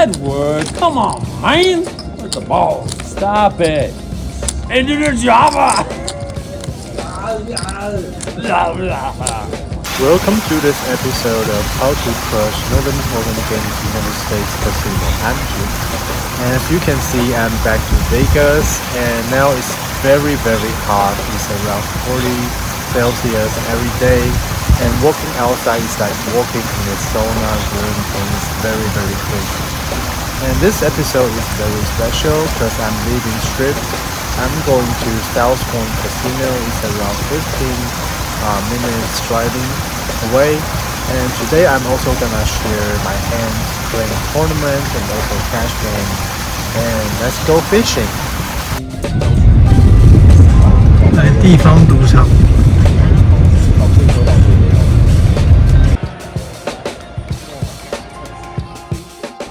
Edward, come on, man. Where's the ball? Stop it. And do the job. Welcome to this episode of How to Crush Northern Foreign Games United States Casino. I'm Jim. And as you can see, I'm back to Vegas, and now it's very hot. It's around 40 Celsius every day, and walking outside is like walking in a sauna room, and it's very crazy. And this episode is very special because I'm leaving Strip. I'm going to South Point Casino. It's around 15 minutes driving away, and today I'm also gonna share my hands playing tournament and also cash game, and let's go fishing. 来地方赌场。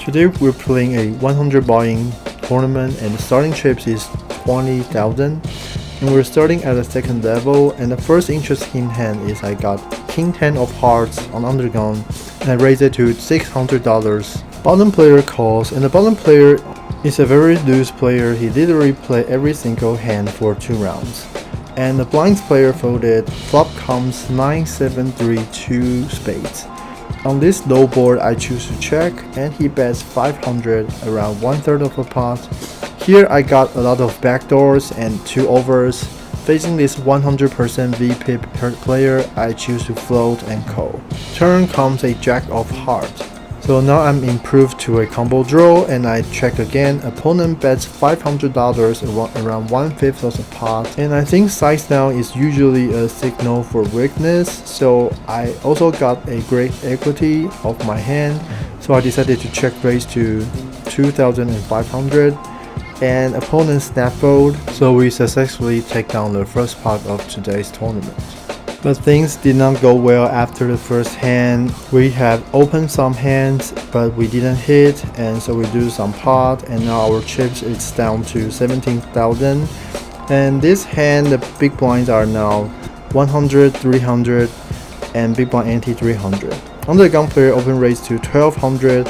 Today we're playing a 100 buying tournament, and the starting chips is 20,000. And we're starting at the second level, and the first interesting hand is I got King 10 of Hearts on undergun, and I raised it to $600. Bottom player calls, and the bottom player is a very loose player. He literally played every single hand for 2 rounds. And the blinds player folded. Flop comes 9, 7, 3, 2 spades. On this low board I choose to check, and he bets 500, around 1/3 of a pot. Here I got a lot of backdoors and 2 overs. Facing this 100% VPIP player, I choose to float and call. Turn comes a Jack of Hearts. So now I'm improved to a combo draw, and I check again. Opponent bets $500, around 1/5 of the pot. And I think size down is usually a signal for weakness, so I also got a great equity of my hand. So I decided to check raise to 2,500. And opponent snap fold, so we successfully take down the first part of today's tournament. But things did not go well after the first hand. We have opened some hands, but we didn't hit, and so we do some pot, and now our chips is down to 17,000. And this hand, the big blinds are now 100, 300, and big blind ante 300. Under the gun player open raise to 1200.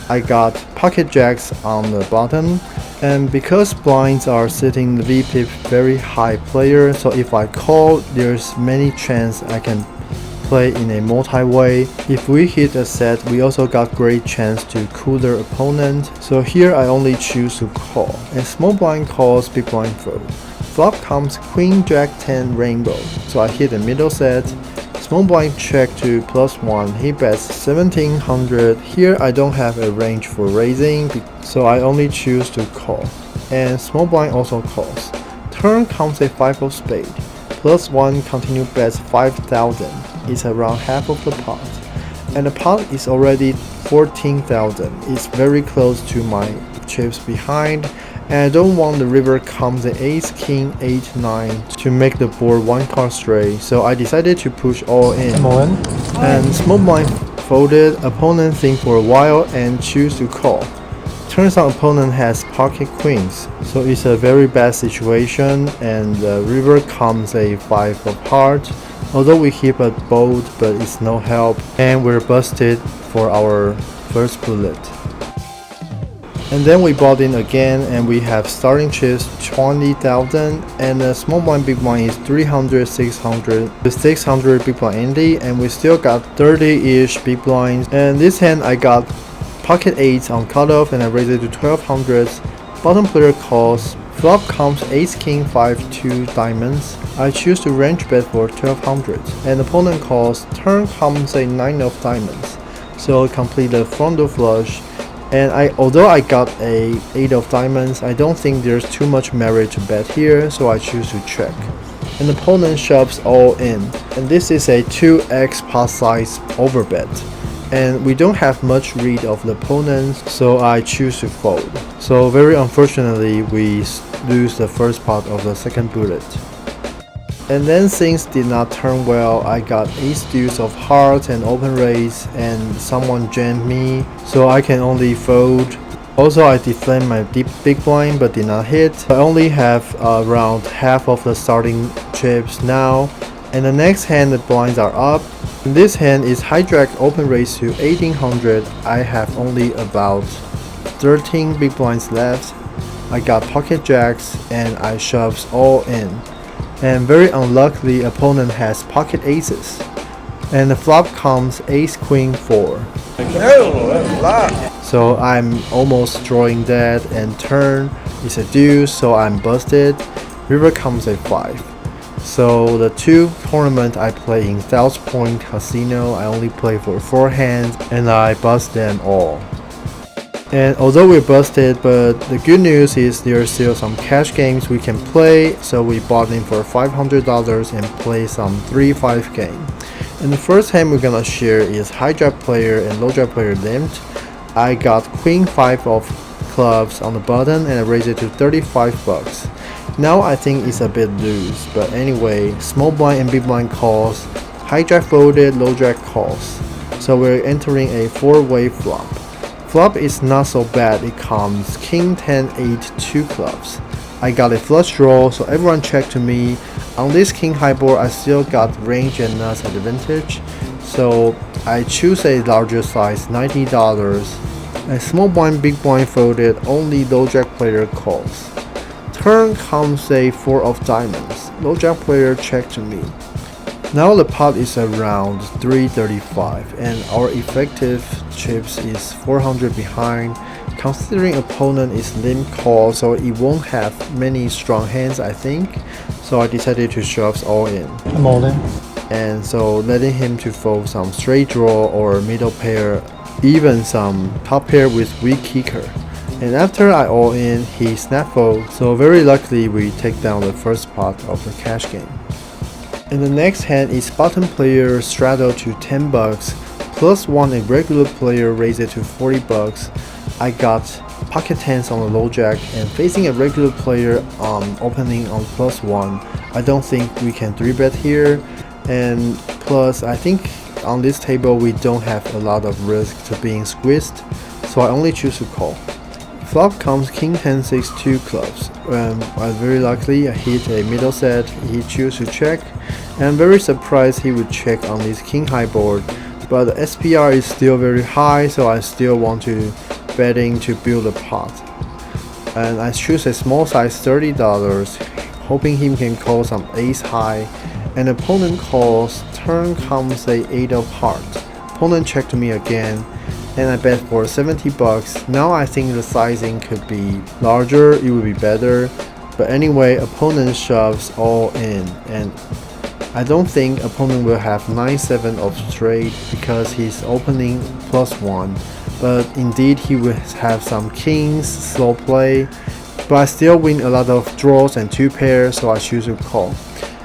I got pocket jacks on the bottom, and because blinds are sitting the VPIP very high player, so if I call, there's many chance I can play in a multi-way. If we hit a set, we also got great chance to cool their opponent, so here I only choose to call, and small blind calls, big blind fold. Flop comes Queen Jack 10 rainbow, so I hit a middle set. Small blind check to +1, he bets 1700. Here I don't have a range for raising, so I only choose to call. And small blind also calls. Turn comes a 5 of spade. +1 continue bets 5,000. It's around half of the pot. And the pot is already 14,000. It's very close to my chips behind. And I don't want the river comes the ace, king, 8, 9 to make the board 1 card straight, so I decided to push all in. And small blind folded. Opponent think for a while and choose to call. Turns out opponent has pocket queens, so it's a very bad situation, and the river comes a 5 of hearts. Although we hit a bold, but it's no help, and we're busted for our first bullet. And then we bought in again, and we have starting chips 20,000, and the small blind big blind is 300, 600, with 600 big blind ante, and we still got 30-ish big blinds. And this hand I got pocket 8 on cutoff, and I raised it to 1200. Bottom player calls. Flop comes ace, king, 5, 2 diamonds. I choose to range bet for 1200, and opponent calls. Turn comes a 9 of diamonds, so complete the frontal flush. And although I got a 8 of diamonds, I don't think there's too much merit to bet here, so I choose to check. And the opponent shoves all in, and this is a 2x pot size overbet, and we don't have much read of the opponent, so I choose to fold. So very unfortunately, we lose the first part of the second bullet. And then things did not turn well. I got ace deuce of hearts and open raise, and someone jammed me, so I can only fold. Also, I deflamed my big blind but did not hit. I only have around half of the starting chips now. And the next hand, the blinds are up. And this hand is hijack open raise to 1800. I have only about 13 big blinds left. I got pocket jacks and I shoves all in. And very unluckily, opponent has pocket aces. And the flop comes ace queen 4. So I'm almost drawing that, and turn is a deuce, so I'm busted. River comes a 5. So the 2 tournament I play in South Point Casino, I only play for 4 hands and I bust them all. And although we're busted, but the good news is there's still some cash games we can play, so we bought in for $500 and play some 3-5 game. And the first hand we're gonna share is high jack player and low jack player limped. I got queen 5 of clubs on the button and I raised it to 35 bucks. Now I think it's a bit loose, but anyway, small blind and big blind calls, high jack folded, low jack calls. So we're entering a 4-way flop. Flop is not so bad, it comes king 10 8 2 clubs. I got a flush draw, so everyone check to me. On this king high board I still got range and nuts advantage, so I choose a larger size, $90. A small blind big blind folded, only low jack player calls. Turn comes a 4 of diamonds. Low jack player check to me. Now the pot is around 335 and our effective chips is 400 behind. Considering opponent is limp call, so it won't have many strong hands I think. So I decided to shove all in. I'm all in. And so letting him to fold some straight draw or middle pair, even some top pair with weak kicker. And after I all in, he snap fold, so very luckily we take down the first pot of the cash game. And the next hand is bottom player straddle to 10 bucks, plus 1 a regular player raise it to 40 bucks. I got pocket tens on the low jack and facing a regular player opening on plus 1. I don't think we can 3-bet here, and plus I think on this table we don't have a lot of risk to being squeezed, so I only choose to call. Flop comes king 10 6 2 clubs. Very luckily I hit a middle set, he chose to check, and I'm very surprised he would check on this king high board, but the SPR is still very high, so I still want to betting to build a pot. And I choose a small size $30, hoping he can call some ace high, and opponent calls. Turn comes a 8 of hearts. Opponent check to me again, and I bet for 70 bucks. Now I think the sizing could be larger, it would be better, but anyway, opponent shoves all in, and I don't think opponent will have 9-7 of straight because he's opening plus 1, but indeed he will have some kings, slow play, but I still win a lot of draws and 2 pairs, so I choose to call.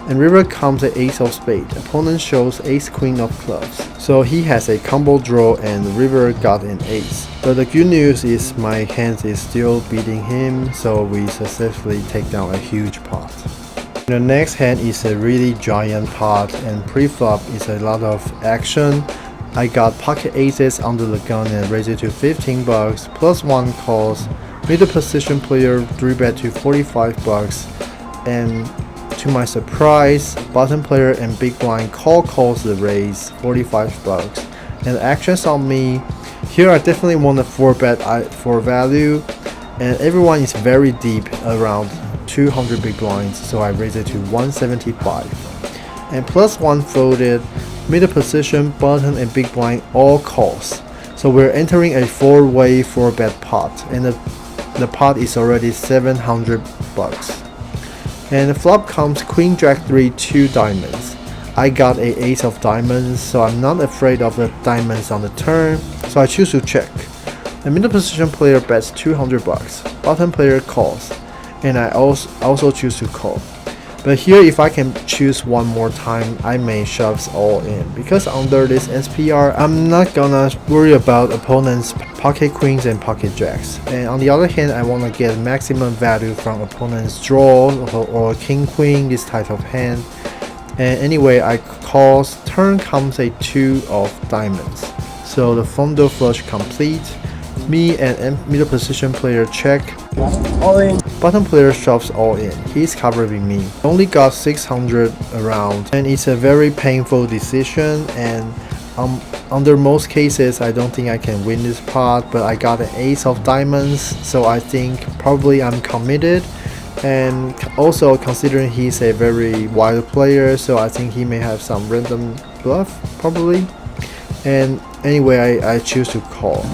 And river comes the ace of spade. Opponent shows ace queen of clubs, so he has a combo draw and river got an ace. But the good news is my hand is still beating him, so we successfully take down a huge pot. The next hand is a really giant pot, and pre-flop is a lot of action. I got pocket aces under the gun and raised it to 15 bucks, plus 1 calls. Middle position player 3-bet to 45 bucks, and to my surprise, bottom player and big blind calls the raise, 45 bucks. And the actions on me, here I definitely want a 4-bet for value, and everyone is very deep, around 200 big blinds, so I raised it to 175. And plus 1 folded, middle position, button and big blind all calls. So we're entering a 4-way 4-bet pot, and the pot is already 700 bucks. And the flop comes queen jack 3 2 diamonds. I got a ace of diamonds, so I'm not afraid of the diamonds on the turn, so I choose to check. The middle position player bets 200 bucks. Bottom player calls, and I also choose to call. But here if I can choose one more time, I may shove all in, because under this SPR I'm not gonna worry about opponent's pocket queens and pocket jacks. And on the other hand, I want to get maximum value from opponent's draw or king queen, this type of hand. And anyway, I calls. Turn comes a 2 of diamonds, so the fondle flush complete. Me and middle position player check. All in. Bottom player shoves all in. He's covering me. Only got 600 around, and it's a very painful decision. And Under most cases, I don't think I can win this pot, but I got an ace of diamonds, so I think probably I'm committed. And also considering he's a very wild player, so I think he may have some random bluff probably. And anyway, I choose to call.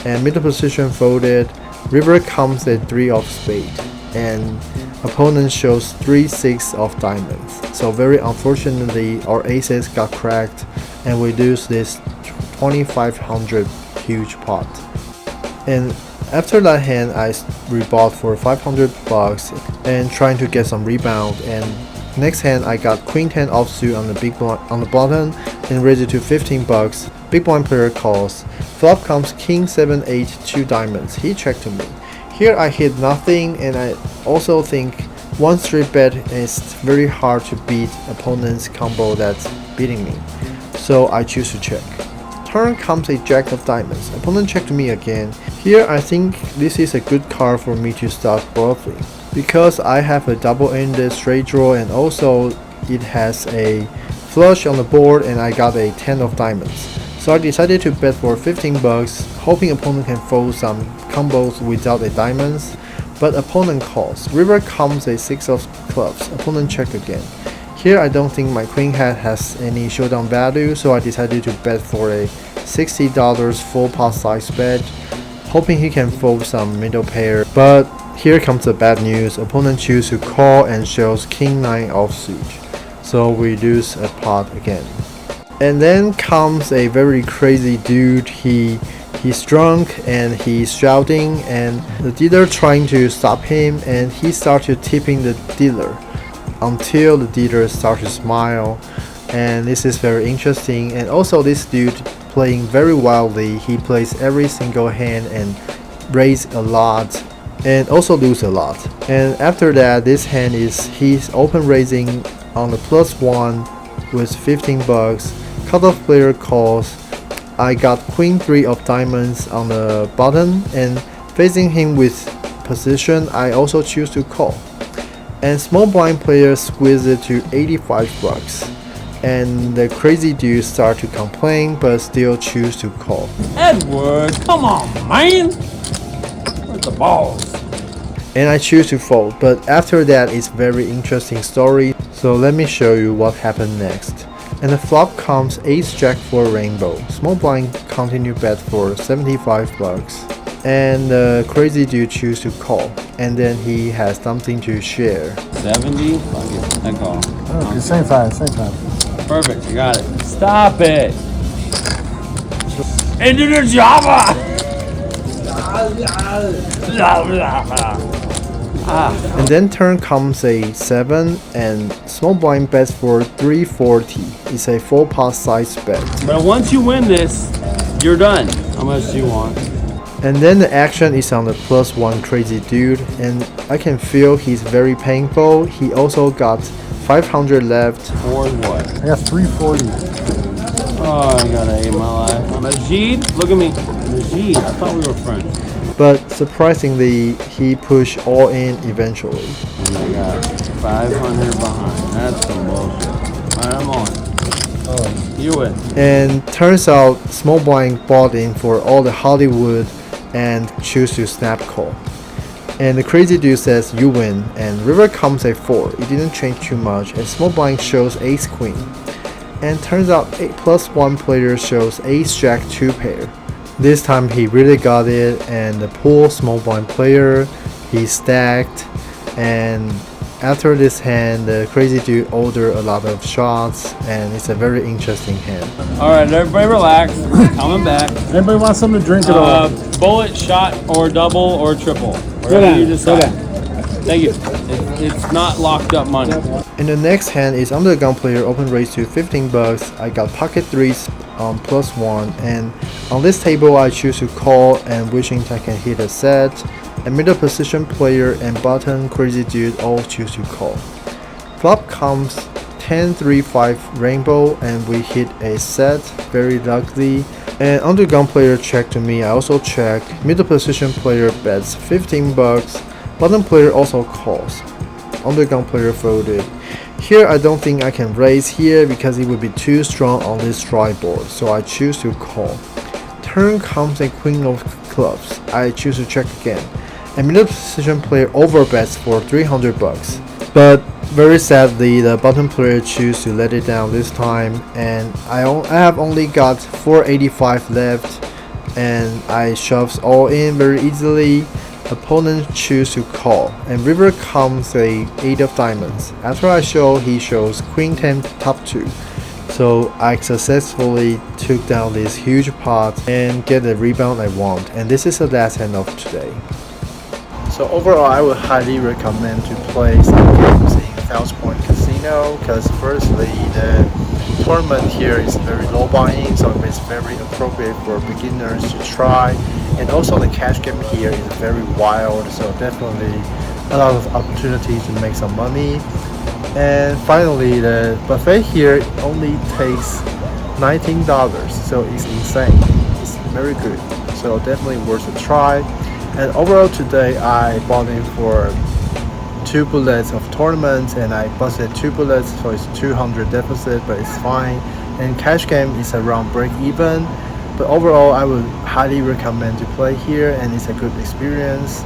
And middle position folded. River comes a 3 of spade, and opponent shows 3-6 of diamonds. So very unfortunately, our aces got cracked, and we lose this 2,500 huge pot. And after that hand, I rebought for 500 bucks and trying to get some rebound. And next hand, I got queen 10 offsuit on the big blind on the bottom and raised it to 15 bucks. Big blind player calls. Flop comes king 7-8 2 diamonds. He checked to me. Here I hit nothing, and I also think one straight bet is very hard to beat opponent's combo that's beating me. So I choose to check. Turn comes a jack of diamonds. Opponent checked to me again. Here I think this is a good card for me to start bluffing, because I have a double-ended straight draw, and also it has a flush on the board, and I got a 10 of diamonds. So I decided to bet for 15 bucks, hoping opponent can fold some combos without a diamonds, but opponent calls. River comes a 6 of clubs. Opponent check again. Here I don't think my queen hat has any showdown value, so I decided to bet for a $60 full pot size bet, hoping he can fold some middle pair. But here comes the bad news. Opponent chooses to call and shows king 9 offsuit, so we lose a pot again. And then comes a very crazy dude. He's drunk and he's shouting, and the dealer trying to stop him, and he started tipping the dealer until the dealer started to smile. And this is very interesting. And also this dude playing very wildly. He plays every single hand and raise a lot and also lose a lot. And after that, this hand is he's open raising on the +1 with 15 bucks. Cutoff player calls. I got queen 3 of diamonds on the bottom, and facing him with position, I also choose to call. And small blind player squeezed it to 85 bucks. And the crazy dude start to complain, but still choose to call. Edward, come on, man. Where's the balls? And I choose to fold, but after that it's very interesting story. So let me show you what happened next. And the flop comes ace jack for rainbow. Small blind continue bet for 75 bucks. And the crazy dude choose to call, and then he has something to share. 70? Fuck it. I call. Okay, same time. Perfect, you got it. Stop it. Into the Java! And then turn comes a 7, and small blind bets for 340. It's a full pot size bet. But once you win this, you're done. How much do you want? And then the action is on the +1 crazy dude, and I can feel he's very painful. He also got 500 left. Or what? I got 340. Oh, I gotta hate my life. Majid? Look at me. Majid, I thought we were friends. But surprisingly, he pushed all in eventually. Oh my god. 500 behind. That's some bullshit. Alright, I'm on. Oh, you win. And turns out small blind bought in for all the Hollywood and choose to snap call. And the crazy dude says you win, and river comes a 4. It didn't change too much, and small blind shows ace queen. And turns out a +1 player shows ace jack 2 pair. This time he really got it, and the pool small blind player, he stacked. And after this hand, the crazy dude ordered a lot of shots, and it's a very interesting hand. Alright, everybody relax. Coming back. Anybody want something to drink at all? Bullet, shot, or double, or triple. Whatever you decide. Thank you. It's not locked up money. And the next hand is under the gun player, open raise to 15 bucks. I got pocket 3s on +1, and on this table I choose to call and wishing I can hit a set. And middle position player and bottom crazy dude all choose to call. Flop comes 10-3-5 rainbow, and we hit a set, very lucky. And under gun player check to me, I also check. Middle position player bets 15 bucks. Bottom player also calls. Under gun player folded. Here I don't think I can raise here because it would be too strong on this dry board, so I choose to call. Turn comes a queen of clubs. I choose to check again. A middle position player overbets for 300 bucks. But very sadly, the bottom player choose to let it down this time, and I have only got 485 left, and I shoves all in very easily. Opponent choose to call, and river comes a 8 of diamonds. After I show, he shows queen 10 top 2. So I successfully took down this huge pot and get the rebound I want, and this is the last hand of today. So overall, I would highly recommend to play some games in 1000 Point Casino, because firstly, the tournament here is very low buy-in, so it's very appropriate for beginners to try. And also the cash game here is very wild, so definitely a lot of opportunities to make some money. And finally, the buffet here only takes $19, so it's insane. It's very good, so definitely worth a try. And overall today I bought in for 2 bullets of tournaments, and I busted 2 bullets, so it's 200 deficit, but it's fine. And cash game is around break even, but overall I would highly recommend to play here, and it's a good experience.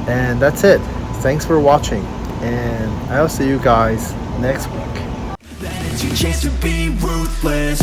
And that's it. Thanks for watching, and I'll see you guys next week. That is your chance to be ruthless.